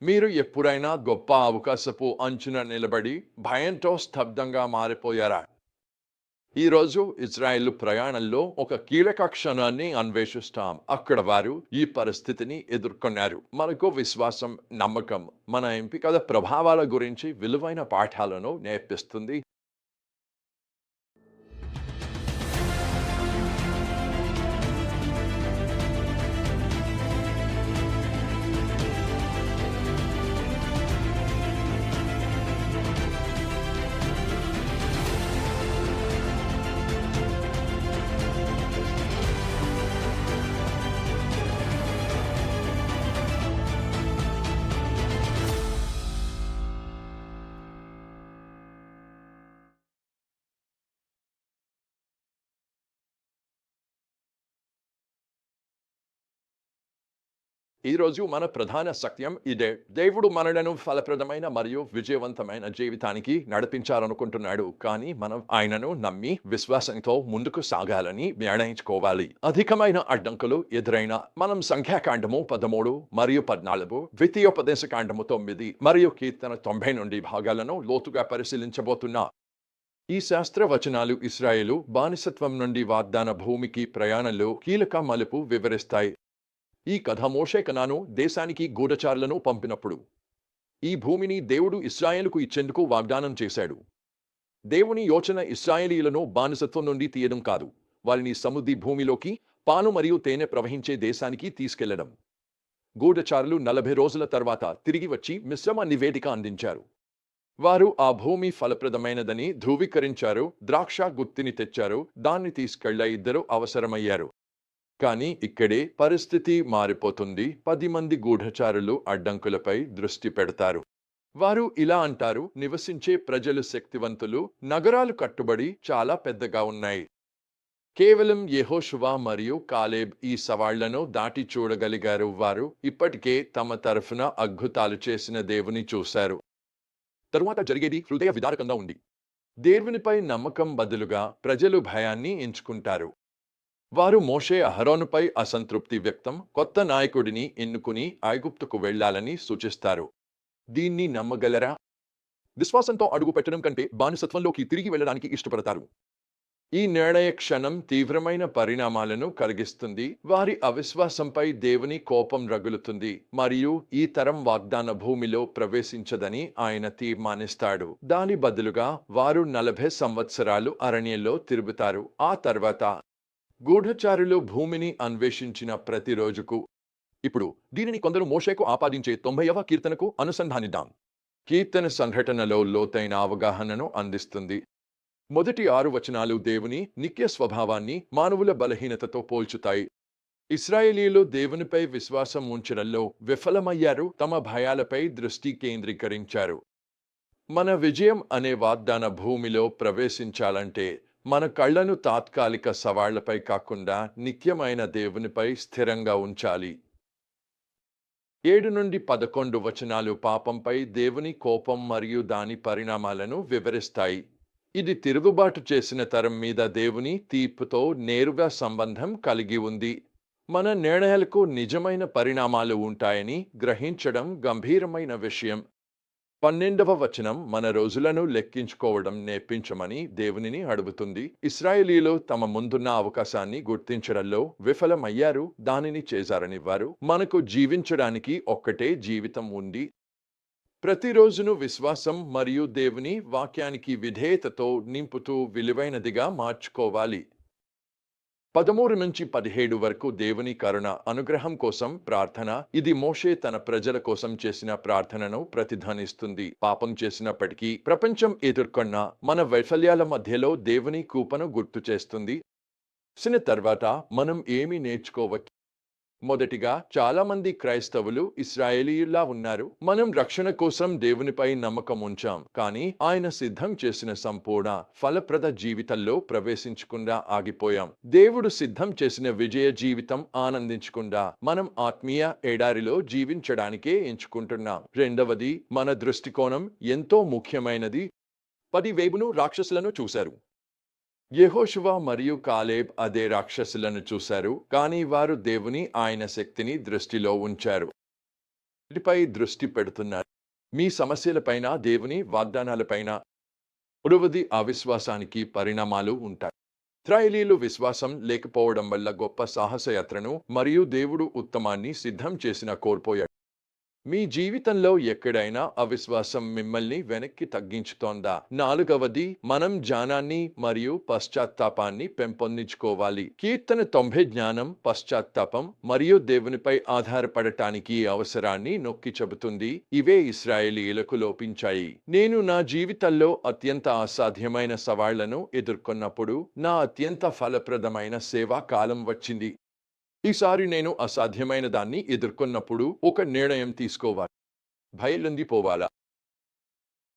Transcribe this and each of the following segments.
మీరు ఎప్పుడైనా గొప్ప అవకాశపు అంచున నిలబడి భయంతో స్తబ్దంగా మారిపోయారా? ఈరోజు ఇజ్రాయెల్ ప్రయాణంలో ఒక కీలక క్షణాన్ని అన్వేషిస్తాం. అక్కడ వారు ఈ పరిస్థితిని ఎదుర్కొన్నారు. మనకు విశ్వాసం, నమ్మకం మన ఎంపికల ప్రభావాల గురించి విలువైన పాఠాలను నేర్పిస్తుంది. ఈరోజు మన ప్రధాన సత్యం ఇదే. దేవుడు మనలను ఫలప్రదమైన మరియు విజయవంతమైన జీవితానికి నడిపించాలనుకుంటున్నాడు. కానీ మనం ఆయనను నమ్మి విశ్వాసంతో ముందుకు సాగాలని నిర్ణయించుకోవాలి. అధికమైన అడ్డంకులు ఎదురైన మనం సంఖ్యాకాండము 13 మరియు 14, ద్వితీయోపదేశకాండము 9 మరియు కీర్తన 90 నుండి భాగాలను లోతుగా పరిశీలించబోతున్నా. ఈ శాస్త్రవచనాలు ఇశ్రాయేలు బానిసత్వం నుండి వాగ్దాన భూమికి ప్రయాణంలో కీలక మలుపు వివరిస్తాయి. ఈ కథ మోషే కనాను దేశానికి గూఢచారులను పంపినప్పుడు ఈ భూమిని దేవుడు ఇశ్రాయేలుకు ఇచ్చేందుకు వాగ్దానం చేశాడు. దేవుని యోచన ఇశ్రాయేలీలను బానిసత్వం నుండి తీయడం కాదు, వారిని సముద్రి భూమిలోకి, పాలు మరియు తేనె ప్రవహించే దేశానికి తీసుకెళ్లడం. గూఢచారులు 40 రోజుల తర్వాత తిరిగి వచ్చి మిశ్రమ నివేదిక అందించారు. వారు ఆ భూమి ఫలప్రదమైనదని ధృవీకరించారు, ద్రాక్ష గుత్తిని తెచ్చారు, దాన్ని తీసుకెళ్ల ఇద్దరు అవసరమయ్యారు. కానీ ఇక్కడే పరిస్థితి మారిపోతుంది. 10 మంది గూఢచారులు అడ్డంకులపై దృష్టి పెడతారు. వారు ఇలా అంటారు: నివసించే ప్రజలు శక్తివంతులు, నగరాలు కట్టుబడి చాలా పెద్దగా ఉన్నాయి. కేవలం యెహోషువ మరియు కాలేబ్ ఈ సవాళ్లను దాటి చూడగలిగారు. వారు ఇప్పటికే తమ తరఫున అద్భుతాలు చేసిన దేవుని చూశారు. తరువాత జరిగేది హృదయ విదారకంగా ఉంది. దేవునిపై నమ్మకం బదులుగా ప్రజలు భయాన్ని ఎంచుకుంటారు. వారు మోషే అహరోనుపై అసంతృప్తి వ్యక్తం, కొత్త నాయకుడిని ఎన్నుకుని ఐగుప్తుకు వెళ్లాలని సూచిస్తారు. దీన్ని నమ్మగలరా? విశ్వాసంతో అడుగు పెట్టడం కంటే బానిసత్వంలోకి తిరిగి వెళ్ళడానికి ఇష్టపడతారు. ఈ నిర్ణయ క్షణం తీవ్రమైన పరిణామాలను కలిగిస్తుంది. వారి అవిశ్వాసంపై దేవుని కోపం రగులుతుంది మరియు ఈ తరం వాగ్దాన భూమిలో ప్రవేశించదని ఆయన తీర్మానిస్తాడు. దాని బదులుగా వారు 40 సంవత్సరాలు అరణ్యంలో తిరుగుతారు. ఆ తర్వాత గూఢచారులు భూమిని అన్వేషించిన ప్రతి రోజుకు. ఇప్పుడు దీనిని కొందరు మోషేకు ఆపాదించే 90వ కీర్తనకు అనుసంధానిద్దాం. కీర్తన సంఘటనలో లోతైన అవగాహనను అందిస్తుంది. మొదటి 6 వచనాలు దేవుని నిత్య స్వభావాన్ని మానవుల బలహీనతతో పోల్చుతాయి. ఇశ్రాయేలీయులు దేవునిపై విశ్వాసం ఉంచడంలో విఫలమయ్యారు, తమ భయాలపై దృష్టి కేంద్రీకరించారు. మన విజయం అనే వాగ్దాన భూమిలో ప్రవేశించాలంటే మన కళ్లను తాత్కాలిక సవాళ్లపై కాకుండా నిత్యమైన దేవునిపై స్థిరంగా ఉంచాలి. 7 నుండి 11 వచనాలు పాపంపై దేవుని కోపం మరియు దాని పరిణామాలను వివరిస్తాయి. ఇది తిరుగుబాటు చేసిన తరం మీద దేవుని తీర్పుతో నేరుగా సంబంధం కలిగి ఉంది. మన నిర్ణయాలకు నిజమైన పరిణామాలు ఉంటాయని గ్రహించడం గంభీరమైన విషయం. 12వ వచనం మన రోజులను లెక్కించుకోవడం నేర్పించమని దేవునిని అడుగుతుంది. ఇశ్రాయేలీలు తమ ముందున్న అవకాశాన్ని గుర్తించడంలో విఫలమయ్యారు, దానిని చేశారని వారు. మనకు జీవించడానికి ఒక్కటే జీవితం ఉంది. ప్రతిరోజును విశ్వాసం మరియు దేవుని వాక్యానికి విధేయతతో నింపుతూ విలువైనదిగా మార్చుకోవాలి. 13 నుంచి 17 వరకు దేవుని కరుణ, అనుగ్రహం కోసం ప్రార్థన. ఇది మోషే తన ప్రజల కోసం చేసిన ప్రార్థనను ప్రతిధ్వనిస్తుంది. పాపం చేసినప్పటికీ ప్రపంచం ఎదుర్కొన్న మన వైఫల్యాల మధ్యలో దేవుని కృపను గుర్తు చేస్తుంది. తర్వాత మనం ఏమి నేర్చుకోవచ్చు? మొదటిగా, చాలా మంది క్రైస్తవులు ఇశ్రాయేలీయుల్లా ఉన్నారు. మనం రక్షణ కోసం దేవునిపై నమ్మకం ఉంచాం, కానీ ఆయన సిద్ధం చేసిన సంపూర్ణ ఫలప్రద జీవితంలో ప్రవేశించకుండా ఆగిపోయాం. దేవుడు సిద్ధం చేసిన విజయ జీవితం ఆనందించకుండా మనం ఆత్మీయ ఎడారిలో జీవించడానికే ఎంచుకుంటున్నాం. రెండవది, మన దృష్టికోణం ఎంతో ముఖ్యమైనది. 10 వేబును రాక్షసులను చూశారు. యెహోషువ మరియు కాలేబ్ అదే రాక్షసులను చూశారు, కానీ వారు దేవుని ఆయన శక్తిని దృష్టిలో ఉంచారు. వీటిపై దృష్టి పెడుతున్నారు. మీ సమస్యలపైన, దేవుని వాగ్దానాలపైన. మూడవది అవిశ్వాసానికి పరిణామాలు ఉంటాయి. ఇశ్రాయేలీయులు విశ్వాసం లేకపోవడం వల్ల గొప్ప సాహసయాత్రను మరియు దేవుడు ఉత్తమాన్ని సిద్ధం చేసిన కోల్పోయాడు. మీ జీవితంలో ఎక్కడైనా అవిశ్వాసం మిమ్మల్ని వెనక్కి తగ్గించుతోందా? నాలుగవది, మనం జ్ఞానాన్ని మరియు పశ్చాత్తాపాన్ని పెంపొందించుకోవాలి. కీర్తన 90 జ్ఞానం, పశ్చాత్తాపం మరియు దేవునిపై ఆధారపడటానికి అవసరాన్ని నొక్కి చెబుతుంది. ఇవే ఇశ్రాయేలీయులకు లోపించాయి. నేను నా జీవితంలో అత్యంత అసాధ్యమైన సవాళ్లను ఎదుర్కొన్నప్పుడు నా అత్యంత ఫలప్రదమైన సేవా కాలం వచ్చింది. ఈసారి నేను అసాధ్యమైన దాన్ని ఎదుర్కొన్నప్పుడు ఒక నిర్ణయం తీసుకోవాలి. భయలుండిపోవాలా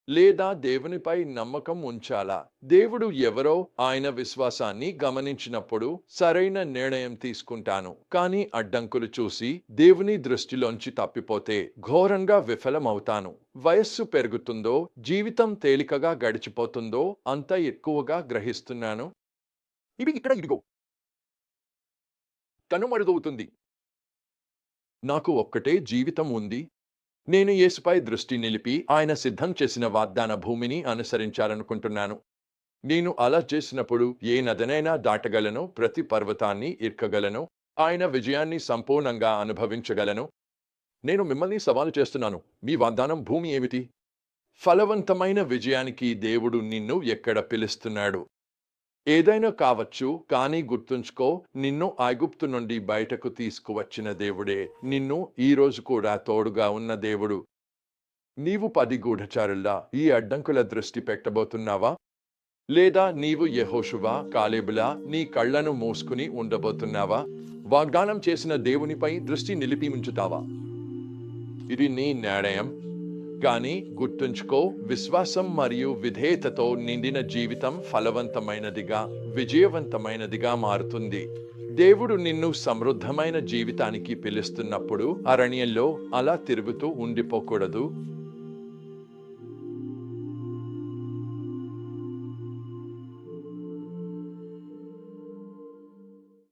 లేదా దేవునిపై నమ్మకం ఉంచాలా? దేవుడు ఎవరో ఆయన విశ్వాసాన్ని గమనించినప్పుడు సరైన నిర్ణయం తీసుకుంటాను. కానీ అడ్డంకులు చూసి దేవుని దృష్టిలోంచి తప్పిపోతే ఘోరంగా విఫలమవుతాను. వయస్సు పెరుగుతుందో, జీవితం తేలికగా గడిచిపోతుందో అంత ఎక్కువగా గ్రహిస్తున్నాను. ఇదిగో కనుమరుగవుతుంది. నాకు ఒక్కటే జీవితం ఉంది. నేను యేసుపై దృష్టి నిలిపి ఆయన సిద్ధం చేసిన వాగ్దాన భూమిని అనుసరించాలనుకుంటున్నాను. నేను అలా చేసినప్పుడు ఏ నదినైనా దాటగలను, ప్రతి పర్వతాన్ని ఎక్కగలను, ఆయన విజయాన్ని సంపూర్ణంగా అనుభవించగలను. నేను మిమ్మల్ని సవాలు చేస్తున్నాను. మీ వాగ్దానం భూమి ఏమిటి? ఫలవంతమైన విజయానికి దేవుడు నిన్ను ఎక్కడ పిలుస్తున్నాడు? ఏదైనా కావచ్చు, కానీ గుర్తుంచుకో, నిన్ను ఐగుప్తు నుండి బయటకు తీసుకువచ్చిన దేవుడే నిన్ను ఈ రోజు కూడా తోడుగా ఉన్న దేవుడు. నీవు 10 గూఢచారుల్లా ఈ అడ్డంకుల దృష్టి పెట్టబోతున్నావా? లేదా నీవు యెహోషువ, కాలేబులా నీ కళ్ళను మూసుకుని ఉండబోతున్నావా? వాగ్దానం చేసిన దేవునిపై దృష్టి నిలిపి ఉంచుతావా? ఇది నీ నిర్ణయం. కానీ గుర్తుంచుకో, విశ్వాసం మరియు విధేయతతో నిండిన జీవితం ఫలవంతమైనదిగా, విజయవంతమైనదిగా మారుతుంది. దేవుడు నిన్ను సమృద్ధమైన జీవితానికి పిలుస్తున్నప్పుడు అరణ్యంలో అలా తిరుగుతూ ఉండిపోకూడదు.